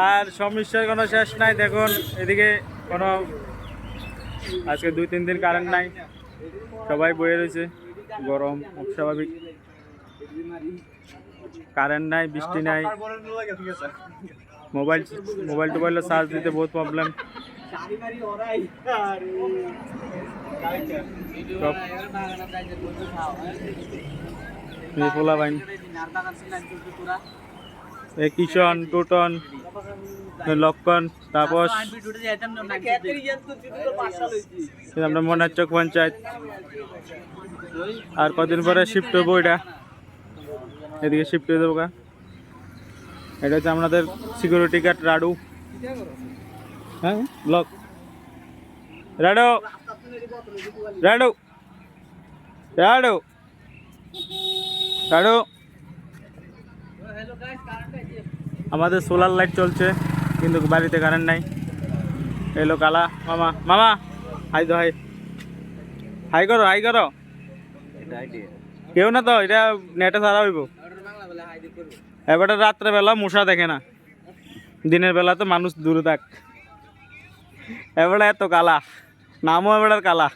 আর সমস্যার কোনো শেষ নাই। দেখুন এদিকে কোনো আজকে 2-3 দিন কারেন্ট নাই, সবাই বয়ে রয়েছে, গরম স্বাভাবিক। কারেন্ট নাই, বৃষ্টি নাই, মোবাইল টোবাইলে চার্জ দিতে বহুত প্রবলেম। পোলা বাইন কিষণ টুটন লক্ষণ তাপস আমরা মনাচক পঞ্চায়েত। আর কদিন পরে শিফট হবো, এটা এদিকে শিফট হয়ে যাবো। এটা হচ্ছে আমাদের সিকিউরিটি গার্ড রাডু। হ্যাঁ ব্লক রাডু রাডু রাডু রাডু। আমাদের সোলার লাইট চলছে কিন্তু বাড়িতে কারেন্ট নাই। এলো কালা মামা, মামা হাই দো, হাই হাই করো, হাই করো। কেউ না তো, এটা নেটে ছাড়া হইব। এবারে রাত্রে বেলা মশা দেখে না, দিনের বেলা তো মানুষ দূরে থাক। এবারে এত কালা, নামও এবার কালা।